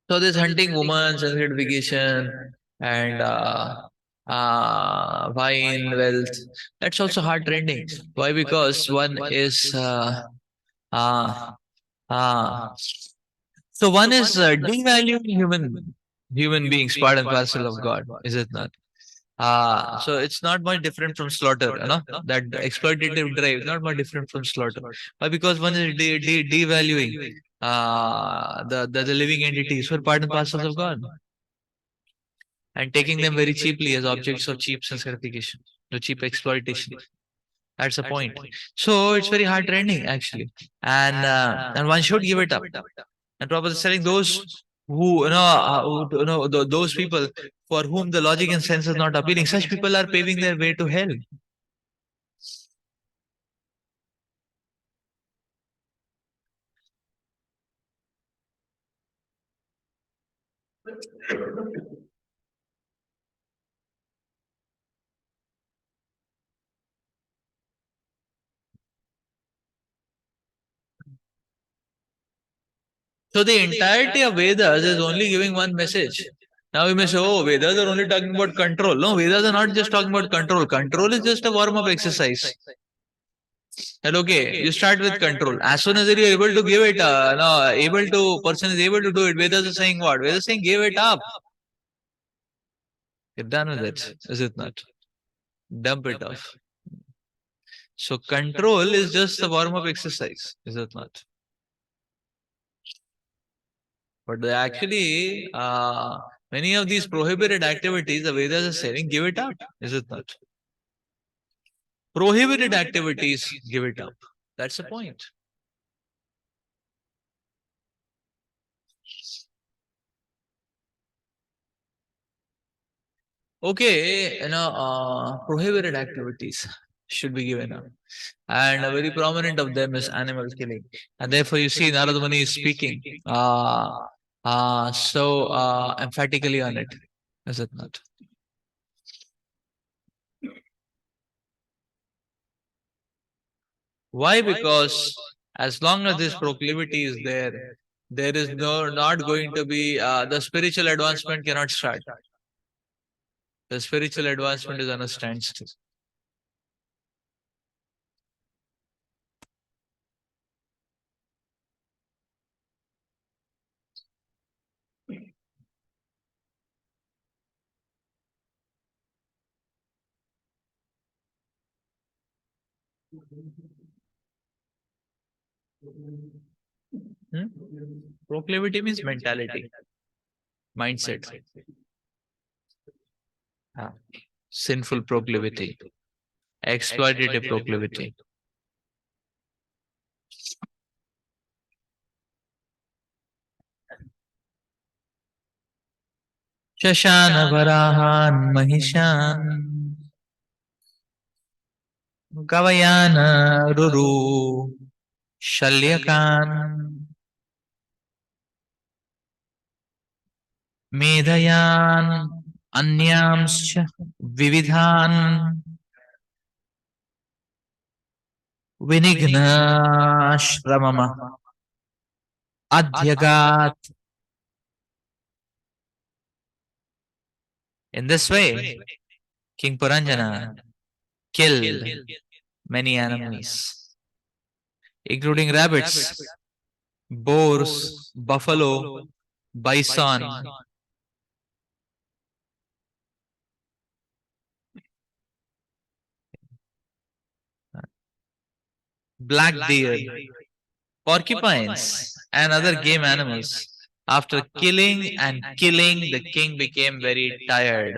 So this hunting woman, gratification, and wine, wealth, that's also hard trending. Why? Because one is uh, uh, so one is devaluing human beings, part and parcel of God, is it not? So it's not much different from slaughter, you know, that exploitative drive, not much different from slaughter. Why? Because one is devaluing the living entities who are part and parcels of God and taking them very cheaply as objects of cheap gratification, the cheap exploitation. That's the point. So it's very hard trending actually, and one should give it up. And Prabhupada is telling those who those people for whom the logic and sense is not appealing, such people are paving their way to hell. So the entirety of Vedas is only giving one message. Now we may say, oh, Vedas are only talking about control. No, Vedas are not just talking about control. Control is just a form of exercise. That okay, you start with control. As soon as you're able to give it, no, able to person is able to do it. Vedas are saying what? Vedas are saying give it up. You're done with it, is it not? Dump it off. So control is just a form of exercise, is it not? But actually, many of these prohibited activities, the Vedas are saying, give it up, is it not? Prohibited activities, give it up. That's the point. Okay, prohibited activities should be given up. And a very prominent of them is animal killing. And therefore, you see, Narada Muni is speaking so emphatically on it, is it not? Why? Because as long as this proclivity is there, there is not going to be the spiritual advancement cannot start. The spiritual advancement is on a standstill. Hmm? Proclivity means mentality, mindset. Ah. Sinful proclivity, exploitative proclivity. Shashana Varahan Mahishan Gavayana Ruru Shalyakan Medhayan Anyamscha Vividhan Vinignashramama Adhyagat. In this way, King Puranjana killed many enemies, including rabbits, boars, buffalo, bison, black deer, porcupines, and other game animals. After killing and killing, the king became very tired.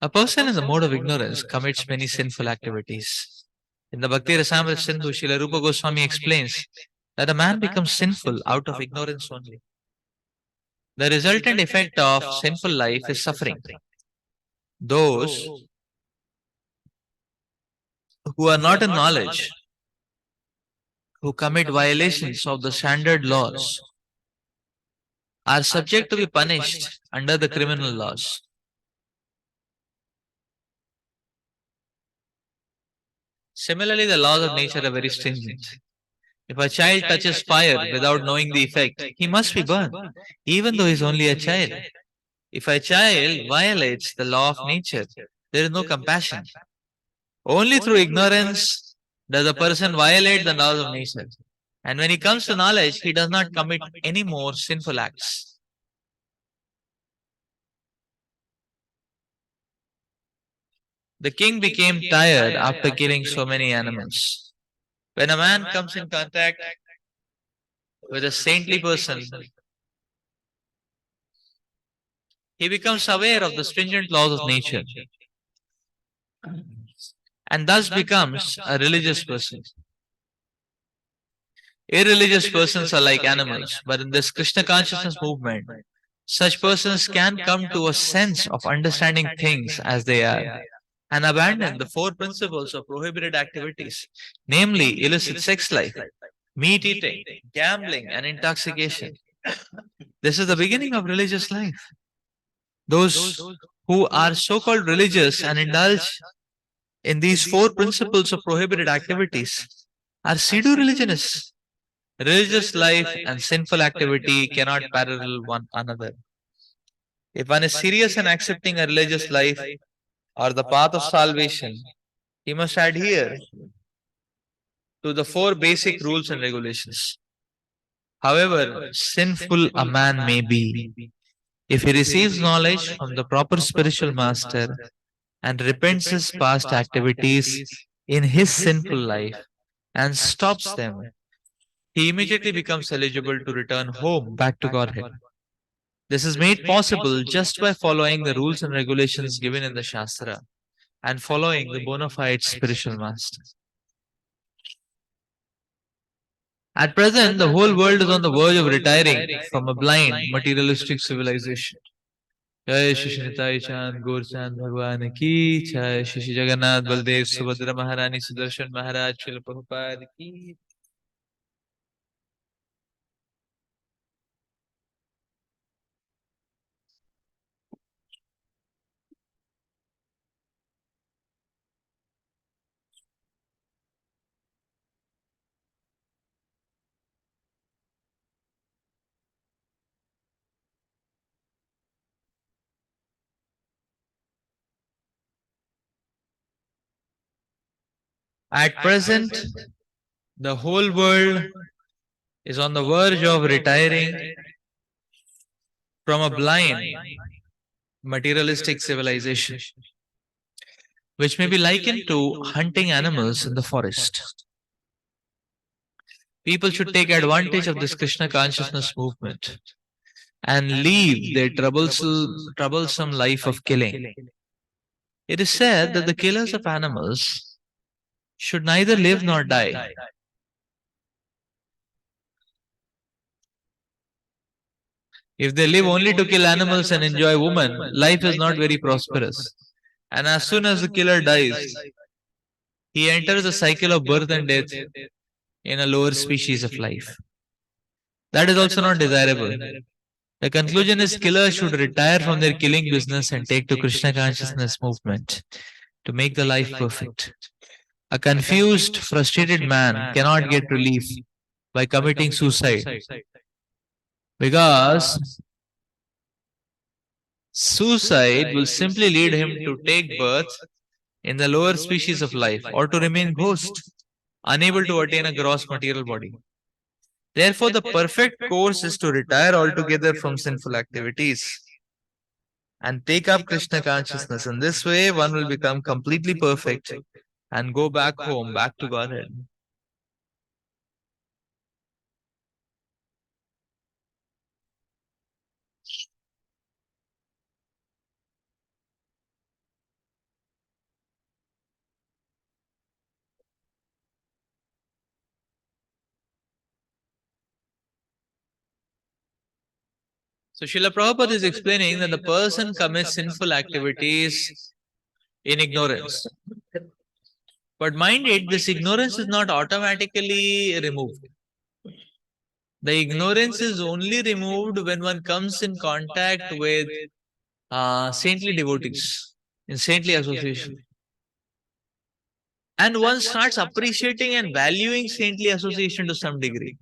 A person in the mode of ignorance commits many sinful activities. In the Bhakti Rasamrita Sindhu, Srila Rupa Goswami explains that a man becomes sinful out of ignorance only. The resultant effect of sinful life is suffering. Those who are not in knowledge, who commit violations of the standard laws, are subject to be punished under the criminal laws. Similarly, the laws of nature are very stringent. If a child touches fire without knowing the effect, he must be burned, even though he is only a child. If a child violates the law of nature, there is no compassion. Only through ignorance does a person violate the laws of nature. And when he comes to knowledge, he does not commit any more sinful acts. The king became tired after killing so many animals. When a man comes in contact with a saintly person, he becomes aware of the stringent laws of nature and thus becomes a religious person. Irreligious persons are like animals, but in this Krishna consciousness movement, such persons can come to a sense of understanding things as they are and abandon the four principles of prohibited activities, namely illicit sex life, meat eating, gambling, and intoxication. This is the beginning of religious life. Those who are so called religious and indulge in these four principles of prohibited activities are pseudo religionists. Religious life and sinful activity cannot parallel one another. If one is serious in accepting a religious life or the path of salvation, he must adhere to the four basic rules and regulations. However sinful a man may be, if he receives knowledge from the proper spiritual master and repents his past activities in his sinful life and stops them, he immediately becomes eligible to return home back to Godhead. This is made possible just by following the rules and regulations given in the Shastra and following the bona fide spiritual master. At present, the whole world is on the verge of retiring from a blind, materialistic civilization. Jai Shri Nitai Chand, Gaur Chand Bhagwan ki, Jai Shri Jagannath, Baldev, Subhadra Maharani, Sudarshan Maharaj, Srila Prabhupada ki. At present, the whole world is on the verge of retiring from a blind, materialistic civilization, which may be likened to hunting animals in the forest. People should take advantage of this Krishna consciousness movement and leave their troublesome life of killing. It is said that the killers of animals should neither live nor die. If they live only to kill animals and enjoy women, life is not very prosperous. And as soon as the killer dies, he enters a cycle of birth and death in a lower species of life. That is also not desirable. The conclusion is killers should retire from their killing business and take to Krishna consciousness movement to make the life perfect. A confused, frustrated man cannot get relief by committing suicide because suicide will simply lead him to take birth in the lower species of life or to remain ghost, unable to attain a gross material body. Therefore, the perfect course is to retire altogether from sinful activities and take up Krishna consciousness. In this way, one will become completely perfect and go back home, back to Godhead. So Srila Prabhupada is explaining that the person commits sinful activities in ignorance. But mind it, this ignorance is not automatically removed. The ignorance is only removed when one comes in contact with saintly devotees, in saintly association. And one starts appreciating and valuing saintly association to some degree.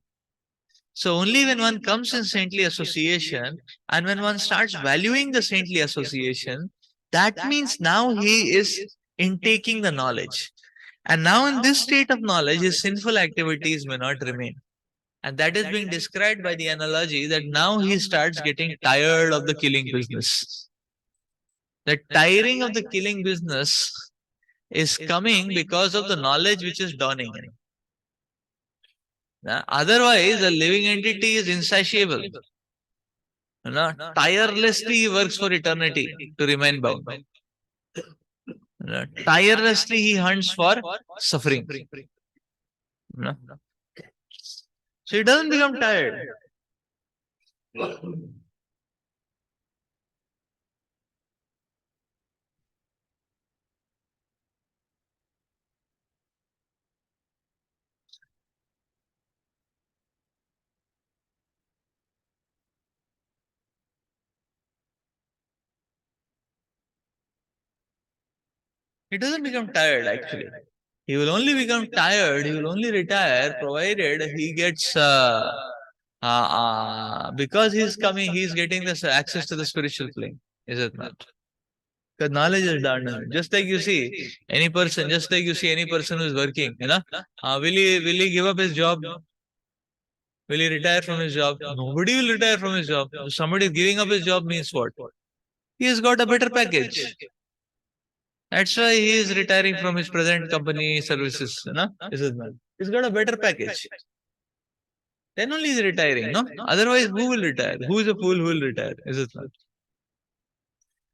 So only when one comes in saintly association and when one starts valuing the saintly association, that means now he is intaking the knowledge. And now in this state of knowledge, his sinful activities may not remain. And that is being described by the analogy that now he starts getting tired of the killing business. The tiring of the killing business is coming because of the knowledge which is dawning in him. Otherwise, a living entity is insatiable. Tirelessly he works for eternity to remain bound. Tirelessly he hunts for suffering. So he doesn't become tired. He doesn't become tired actually. He will only become tired, he will only retire provided he gets because he's coming, he's getting this access to the spiritual plane, is it not? Because knowledge is done. Just like you see any person, just like you see any person who is working, will he give up his job? Will he retire from his job? Nobody will retire from his job. If somebody is giving up his job means what? He has got a better package. That's why he is retiring from his present company services. Is it not? He's got a better package. Then only he's retiring, no? Otherwise, who will retire? Who is a fool who will retire? Is it not?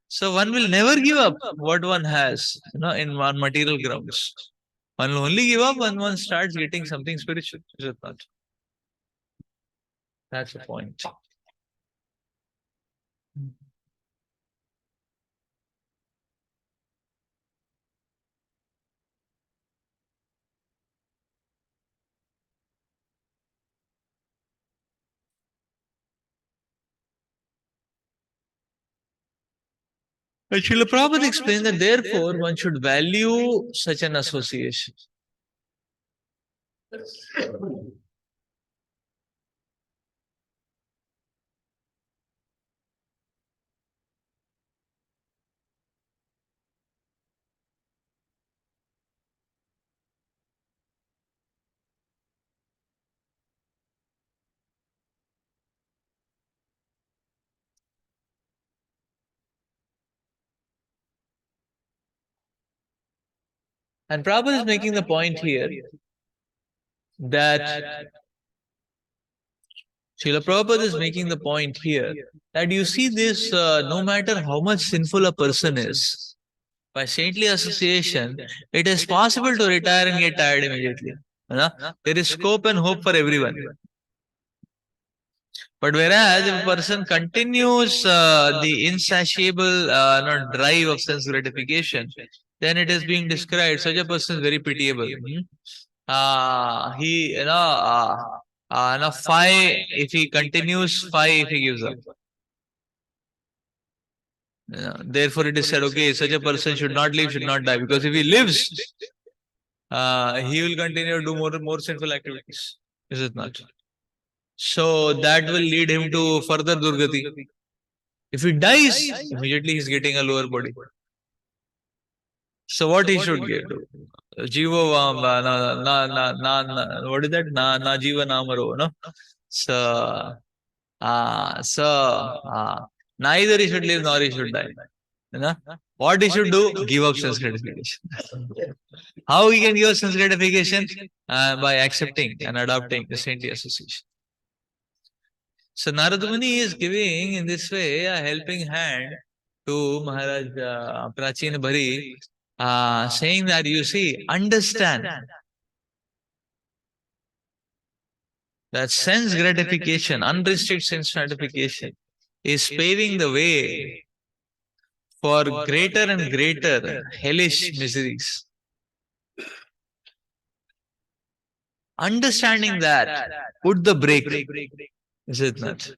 So one will never give up what one has, in one material grounds. One will only give up when one starts getting something spiritual. Is it not? That's the point. But Srila Prabhupada explained that therefore one should value such an association. And Prabhupada is making the point here that Srila Prabhupada is making the point here that you see this, no matter how much sinful a person is, by saintly association, it is possible to retire and get tired immediately. There is scope and hope for everyone. But whereas if a person continues the insatiable drive of sense gratification, then it is being described, such a person is very pitiable. Five, if he continues, five, if he gives up. Therefore, it is said, okay, such a person should not live, should not die, because if he lives, he will continue to do more sinful activities. Is it not? So that will lead him to further durgati. If he dies, immediately he is getting a lower body. So what he should get? Jiva what is that? Na jiva namaro, no? So neither he should live nor he should die. What he should do? Give up sense gratification. How he can give up sense gratification? By accepting and adopting the saintly association. So Narada Muni is giving in this way a helping hand to Maharaj Prachina Bhari, saying that you see, understand that sense gratification, unrestricted sense gratification, is paving the way for greater and greater hellish miseries. Understanding that, put the brake. Is it not?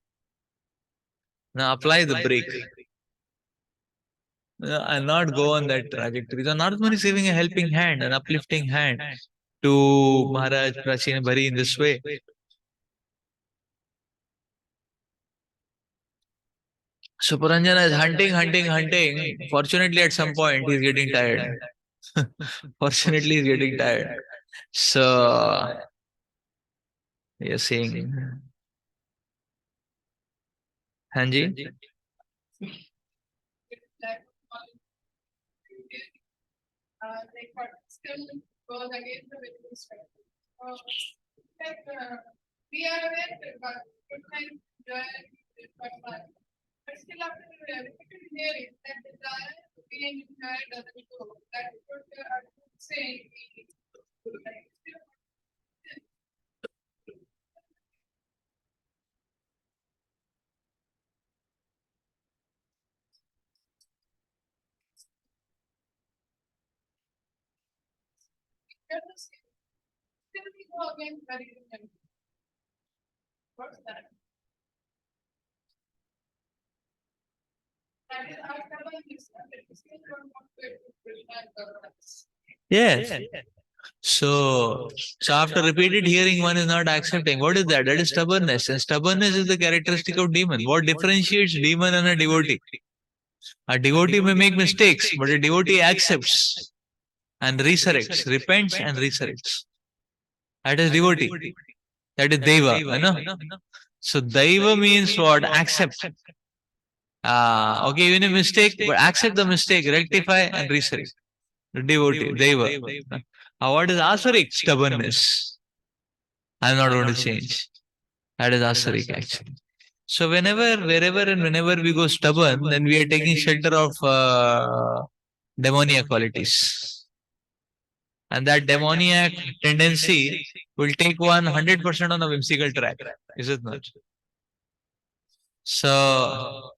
Now apply the brake. and not go on that trajectory. So Narad is giving a helping hand, an uplifting hand to Maharaj Prachina Bhari in this way. So Puranjana is hunting, hunting, hunting. Fortunately, at some point, he's getting tired. Fortunately, he's getting tired. So you're saying, Hanji? Yes. So after repeated hearing, one is not accepting. What is that? That is stubbornness. And stubbornness is the characteristic of demon. What differentiates demon and a devotee? A devotee may make mistakes, but a devotee accepts and resurrects, repents and resurrects. That is devotee. That is deva. You know? So deva means what? Accept. Okay, even a mistake, but accept the mistake, rectify and resurrect. Devotee, deva. What is asurik? Stubbornness. I'm not going to change. That is asurik actually. So whenever, wherever and whenever we go stubborn, then we are taking shelter of demoniac qualities. And that demoniac tendency will take one 100% on a whimsical track. Is it not? So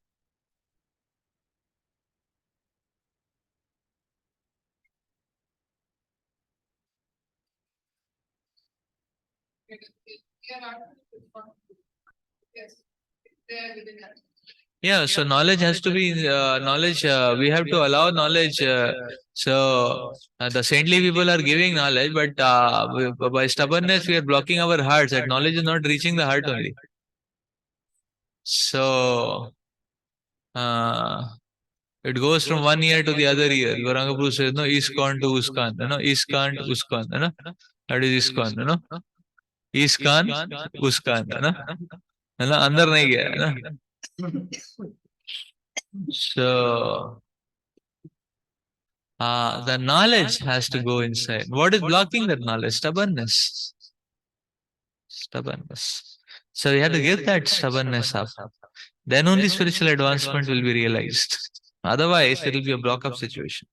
yeah, so knowledge has to be knowledge. We have to allow knowledge. The saintly people are giving knowledge, but by stubbornness, we are blocking our hearts. That knowledge is not reaching the heart only. So uh, it goes from one ear to the other ear. Gauranga Prabhu says, no, ISKCON to USKCON. No, ISKCON to USKCON. No, that is ISKCON. No, ISKCON, USKCON. No, no, अंदर नहीं गया. No. So the knowledge has to go inside. What is blocking that knowledge? Stubbornness. Stubbornness. So we have to get that stubbornness up. Then only spiritual advancement will be realized. Otherwise, it will be a block-up situation.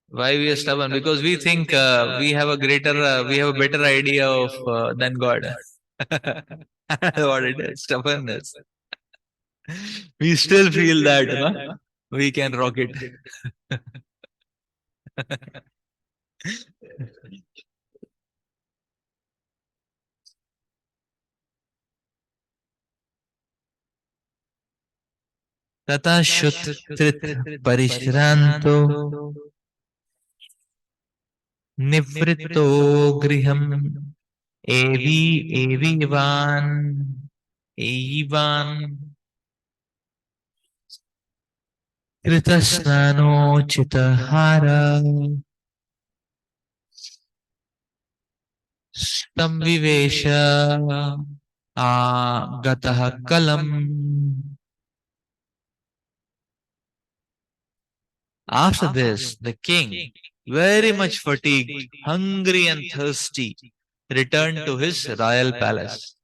Why we are stubborn? Because we think we have a greater, we have a better idea of than God. What it is, stubbornness. We still feel that we can rock it. तथा शुत्रित परिश्रांतो निवृत्तो गृहम् एवी एवीवान एयीवान कृतस्नानोचितहार संविवेश गतः कलम्. After this, the king, very much fatigued, hungry and thirsty, returned to his royal palace.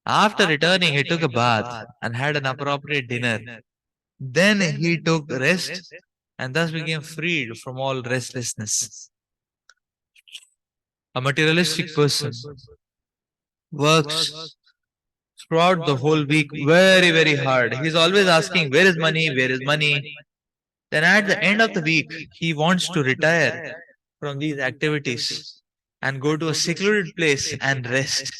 After returning, he took a bath and had an appropriate dinner. Then he took rest and thus became freed from all restlessness. A materialistic person works throughout the whole week very, very hard. He's always asking, where is money? Where is money? Then at the end of the week, he wants to retire from these activities and go to a secluded place and rest.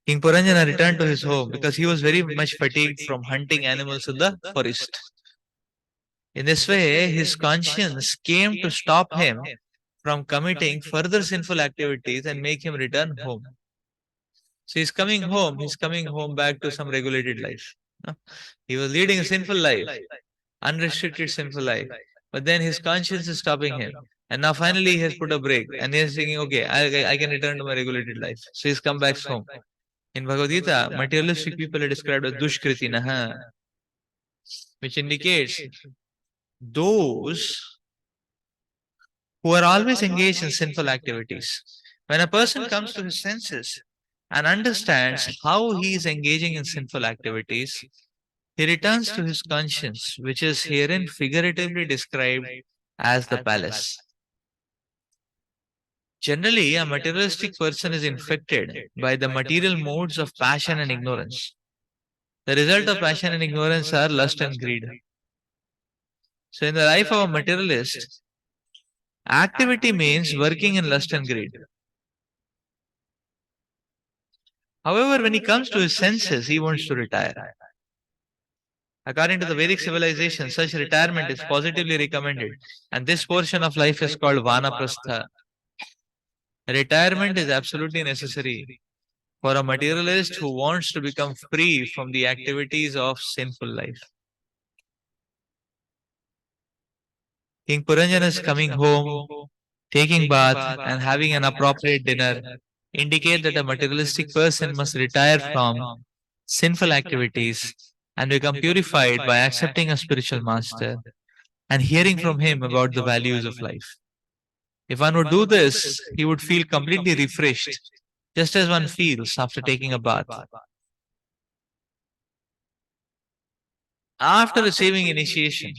King Puranjana returned to his home because he was very much fatigued from hunting animals in the forest. In this way, his conscience came to stop him from committing further sinful activities and make him return home. So he's coming home back to some regulated life. No? He was leading a sinful life, unrestricted sinful life. But then his conscience is stopping him. And now finally he has put a break and he is thinking, okay, I can return to my regulated life. So he's come back home. In Bhagavad Gita, materialistic people are described as dushkritinaha, which indicates those who are always engaged in sinful activities. When a person comes to his senses and understands how he is engaging in sinful activities, he returns to his conscience, which is herein figuratively described as the palace. Generally, a materialistic person is infected by the material modes of passion and ignorance. The result of passion and ignorance are lust and greed. So, in the life of a materialist, activity means working in lust and greed. However, when he comes to his senses, he wants to retire. According to the Vedic civilization, such retirement is positively recommended, and this portion of life is called Vanaprastha. Retirement is absolutely necessary for a materialist who wants to become free from the activities of sinful life. King Puranjana's coming home, taking bath, and having an appropriate dinner indicate that a materialistic person must retire from sinful activities and become purified by accepting a spiritual master and hearing from him about the values of life. If one would do this, he would feel completely refreshed, just as one feels after taking a bath. After receiving initiation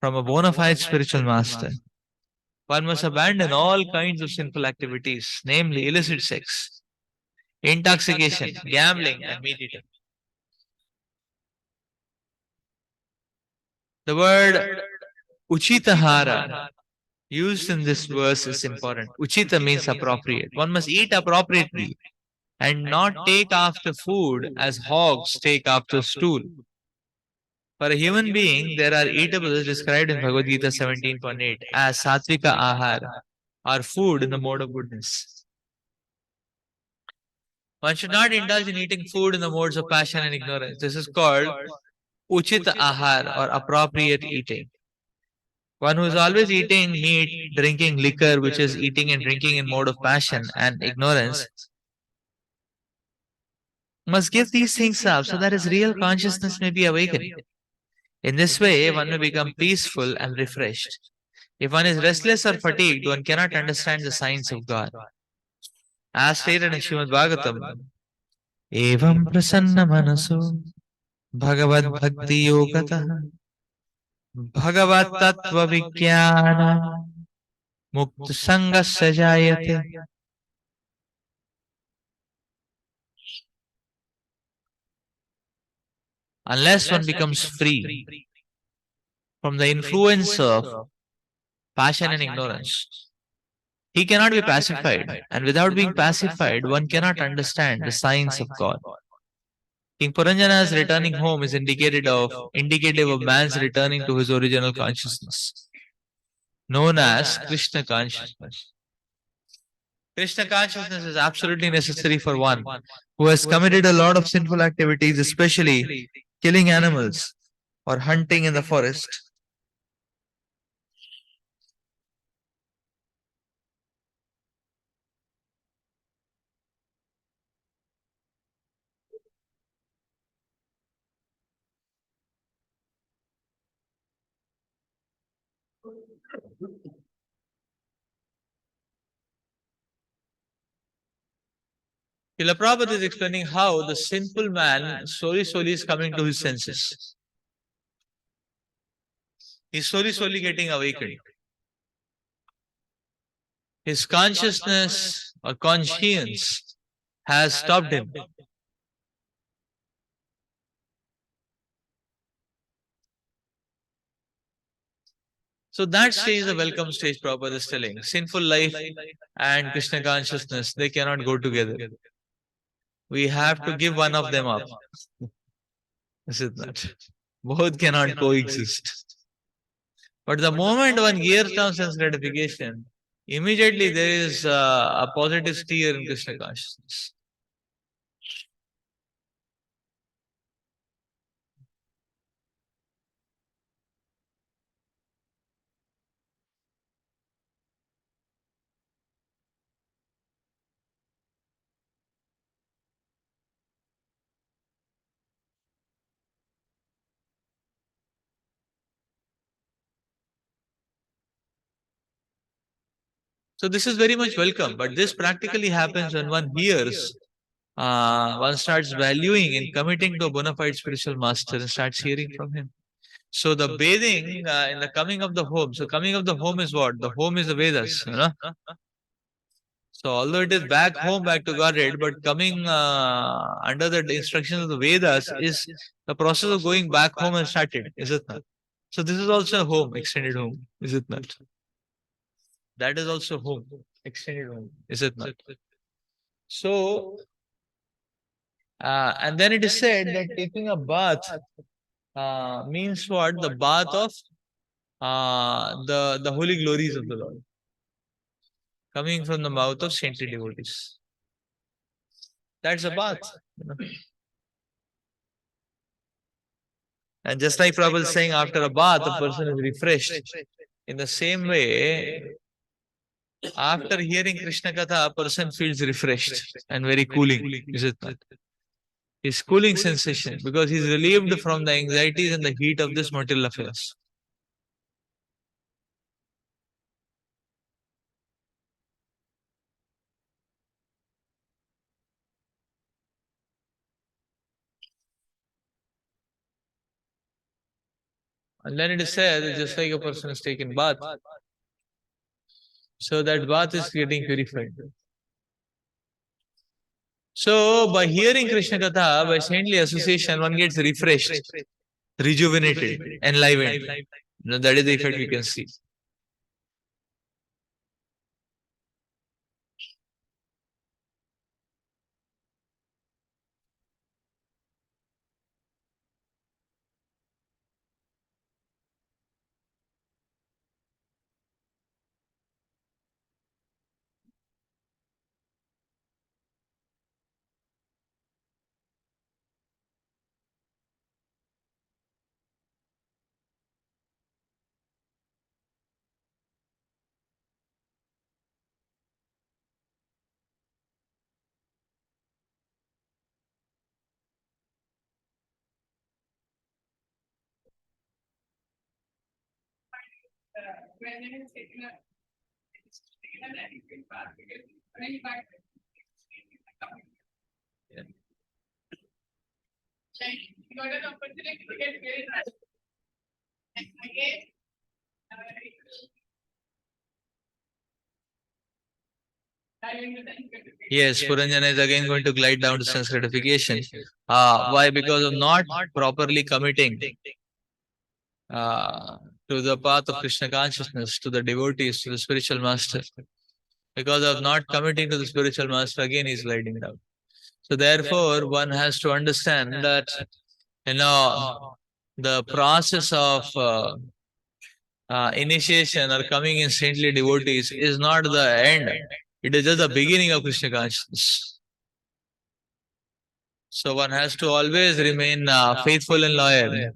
from a bona fide spiritual master, one must abandon all kinds of sinful activities, namely illicit sex, intoxication, gambling, and meat eating. The word uchitahara used in this verse is important. Uchita means appropriate. One must eat appropriately and not take after food as hogs take after stool. For a human being, there are eatables described in Bhagavad Gita 17.8 as satvika ahara, or food in the mode of goodness. One should not indulge in eating food in the modes of passion and ignorance. This is called uchita ahar, or appropriate eating. One who is always eating meat, drinking liquor, which is eating and drinking in mode of passion and ignorance, must give these things up so that his real consciousness may be awakened. In this way, one may become peaceful and refreshed. If one is restless or fatigued, one cannot understand the signs of God. As stated in Srimad Bhagwatam, Evam prasanna manaso bhagavad bhakti yogatah bhagavat tattva vijnana mukta sangasya jayate. Unless one becomes free from the influence of passion and ignorance, he cannot be pacified, and without being pacified, one cannot understand the signs of God. King Puranjana's returning home is indicative of man's returning to his original consciousness, known as Krishna consciousness. Krishna consciousness is absolutely necessary for one who has committed a lot of sinful activities, especially killing animals or hunting in the forest. Srila Prabhupada is explaining how the sinful man slowly is coming to his senses. He's slowly getting awakened. His consciousness or conscience has stopped him. So that stage is the welcome stage, Prabhupada is telling. Sinful life and Krishna consciousness, they cannot go together. We have to give one of them up. Is it not? Both cannot coexist. But the moment one gears down sense gratification, immediately there is a positive steer in Krishna consciousness. So this is very much welcome, but this practically happens when one hears, one starts valuing and committing to a bona fide spiritual master and starts hearing from him. So the bathing in the coming of the home. So coming of the home is what? The home is the Vedas, you know. So although it is back home, back to Godhead, but coming under the instructions of the Vedas is the process of going back home and started, is it not? So this is also a home, extended home, is it not? That is also home, extended home, is it not? So, and then it is said that taking a bath means what? The bath of the holy glories of the Lord, coming from the mouth of saintly devotees. That's a bath. You know? And just like Prabhupada is saying, after a bath, a person is refreshed. In the same way, after hearing Krishna Katha, a person feels refreshed and very cooling. Is it not? His cooling sensation because he's relieved from the anxieties and the heat of this material affairs. And then it is said that just like a person is taken bath, so that bath is getting purified. So by hearing Krishna Katha, by saintly association, one gets refreshed, rejuvenated, enlivened. That is the effect we can see. Yes, Puranjana is again going to glide down to sense gratification. Why? Because of not properly committing uh, to the path of Krishna consciousness, to the devotees, to the spiritual master. Because of not committing to the spiritual master, again he is gliding down. So therefore, one has to understand that, you know, the process of initiation or coming in saintly devotees is not the end. It is just the beginning of Krishna consciousness. So one has to always remain faithful and loyal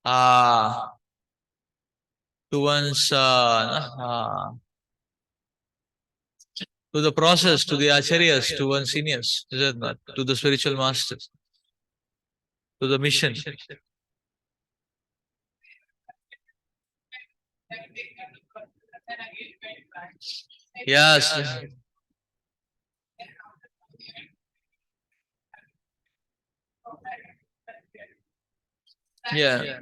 uh, to one's to the process, to the acharyas, to one's seniors, is it not? To the spiritual masters, to the mission. Yes. Yeah.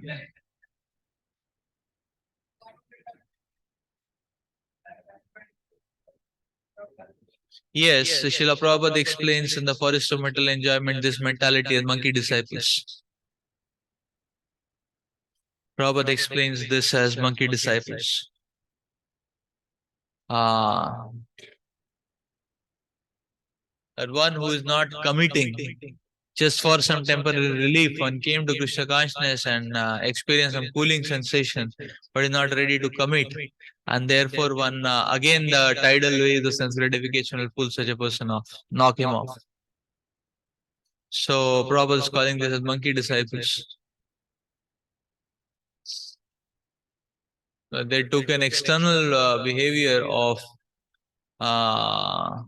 Yes, Srila Prabhupada explains in the Forest of Mental Enjoyment this mentality as monkey disciples. Prabhupada explains this as monkey disciples. Uh, that one who is not committing just for some temporary relief. One came to Krishna consciousness and experienced some cooling sensation, but is not ready to commit. And therefore, one again the tidal wave, the sense gratification will pull such a person off, knock him off. So Prabhupada is calling this as monkey disciples. They took an external behavior of a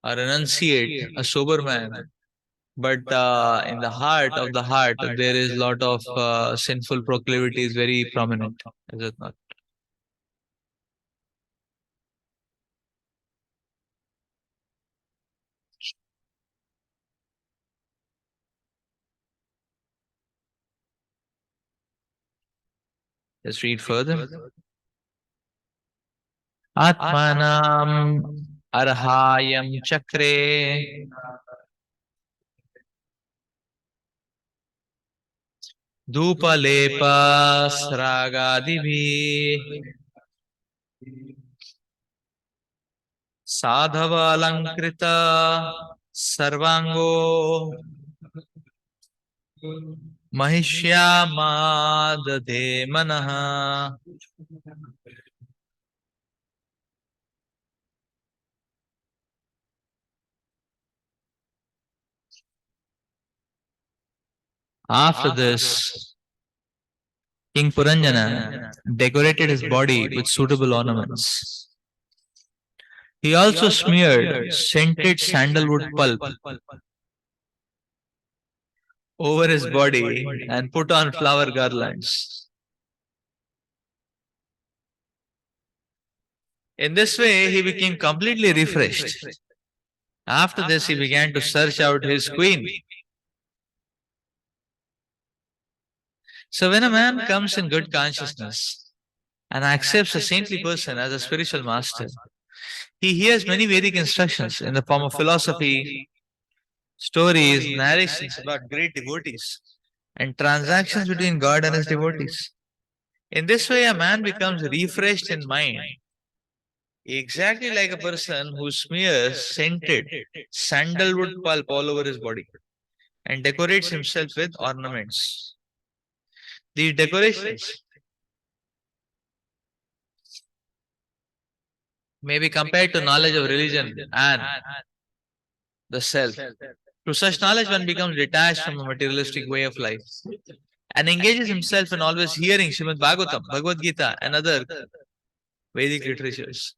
renunciate, a sober man, but in the heart of the heart, there is a lot of sinful proclivities very prominent. Is it not? Let's read further. Atmanam arhayam chakre dhupalepas ragadivi sadhava alankrita sarvango mahishyamādade manaha. After this, King Puranjana decorated his body with suitable ornaments. He also smeared scented sandalwood pulp over his body and put on flower garlands. In this way, he became completely refreshed. After this, he began to search out his queen. So, when a man comes in good consciousness and accepts a saintly person as a spiritual master, he hears many Vedic instructions in the form of philosophy, stories, narrations about great devotees, and transactions between God and his devotees. In this way, a man becomes refreshed in mind, exactly like a person who smears scented sandalwood pulp all over his body and decorates himself with ornaments. These decorations may be compared to knowledge of religion and the self. Through such knowledge, one becomes detached from a materialistic way of life and engages himself in always hearing Srimad Bhagwatam, Bhagavad Gita, and other Vedic literatures.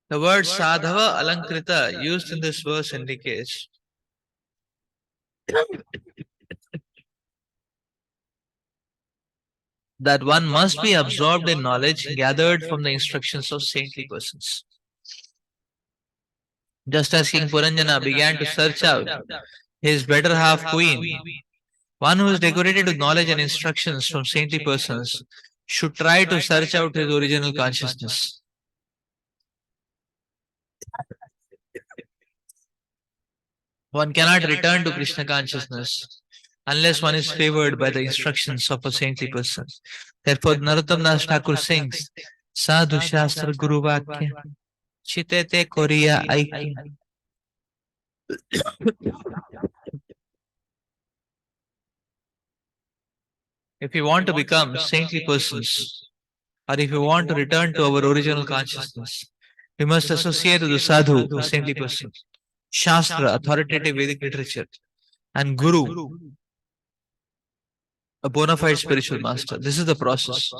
The word sadhava alankrita used in this verse indicates that one must be absorbed in knowledge gathered from the instructions of saintly persons. Just as King Puranjana began to search out his better half queen, one who is decorated with knowledge and instructions from saintly persons should try to search out his original consciousness. One cannot return to Krishna consciousness unless one is favored by the instructions of a saintly person. Therefore, Narottam Das Thakur sings, Sadhu Shastra Guru Vakya Chitete Koriya Aikya. If we want to become saintly persons, or if we want to return to our original consciousness, we must associate with the sadhu, a saintly person, Shastra, authoritative Vedic literature, and Guru, a bona fide spiritual master. This is the process.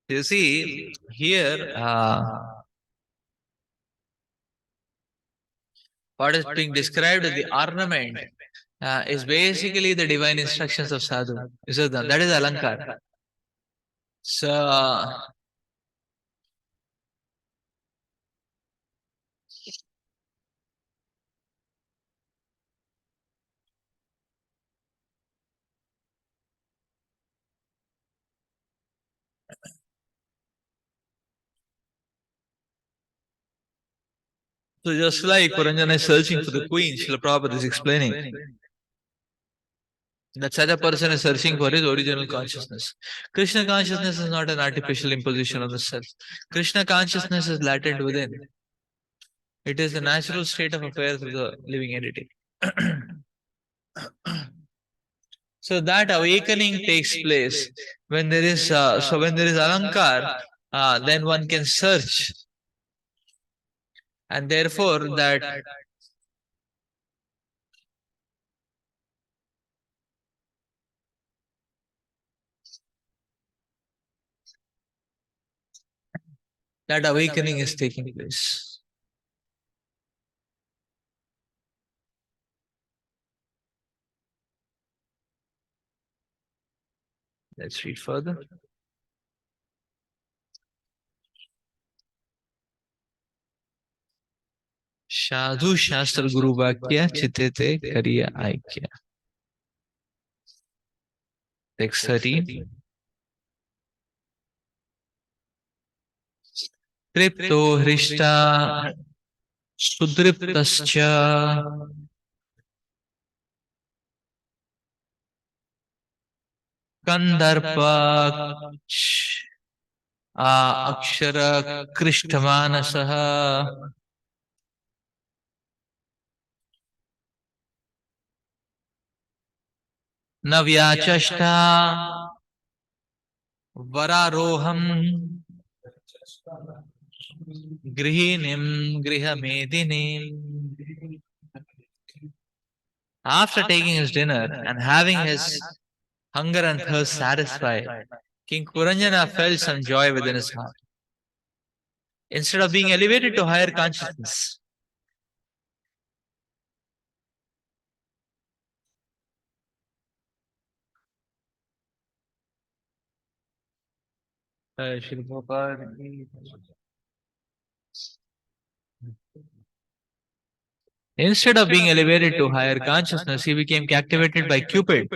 You see, here, what is being described as the ornament is basically the divine instructions of sadhu. That is alankar. So, So just like Puranjana is searching for the queen, Srila Prabhupada is explaining that such a person is searching for his original consciousness. Krishna consciousness is not an artificial imposition on the self. Krishna consciousness is latent within. It is the natural state of affairs of the living entity. So that awakening takes place when there is when there is alankar, then one can search, and therefore that awakening is taking place. Let's read further. Sadhu Shastra Guru Vakya Chitete Kariya Aikya. Text 13. Tripto Hrishta Sudriptascha Kandarpa Akshara Krishtmanasaha Navyachashta Vararoham Grihinim Grihamedinim. After taking his dinner and having his hunger and thirst satisfied, King Puranjana felt some joy within his heart. Instead of being elevated to higher consciousness, instead of being elevated to higher consciousness, he became captivated by Cupid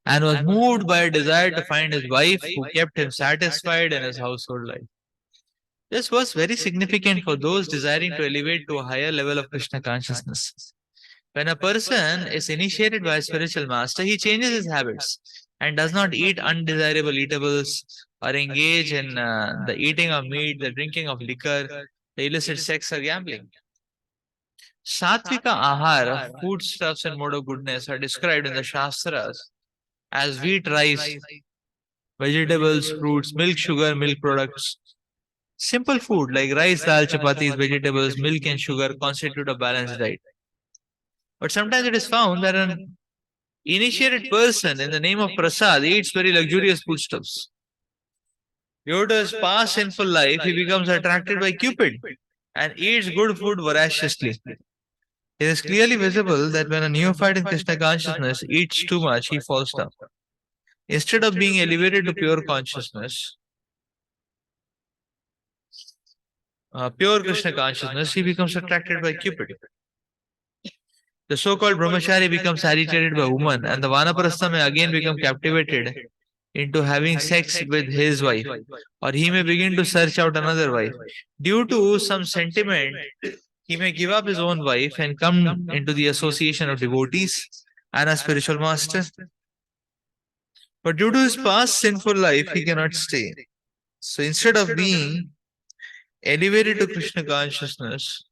and was moved by a desire to find his wife who kept him satisfied in his household life. This was very significant for those desiring to elevate to a higher level of Krishna consciousness. When a person is initiated by a spiritual master, he changes his habits and does not eat undesirable eatables or engage in the eating of meat, the drinking of liquor, the illicit sex, or gambling. Satvika ahara, foodstuffs and mode of goodness, are described in the Shastras as wheat, rice, vegetables, fruits, milk, sugar, milk products. Simple food like rice, dal, chapatis, vegetables, milk, and sugar constitute a balanced diet. But sometimes it is found that an initiated person, in the name of prasad, eats very luxurious foodstuffs. Due to his past sinful life, he becomes attracted by Cupid and eats good food voraciously. It is clearly visible that when a neophyte in Krishna consciousness eats too much, he falls down. Instead of being elevated to pure consciousness, pure Krishna consciousness, he becomes attracted by Cupid. The so-called brahmachari becomes agitated by woman, and the vanaprastha may again become captivated into having sex with his wife, or he may begin to search out another wife. Due to some sentiment, he may give up his own wife and come into the association of devotees and a spiritual master. But due to his past sinful life, he cannot stay. So instead of being elevated to Krishna consciousness,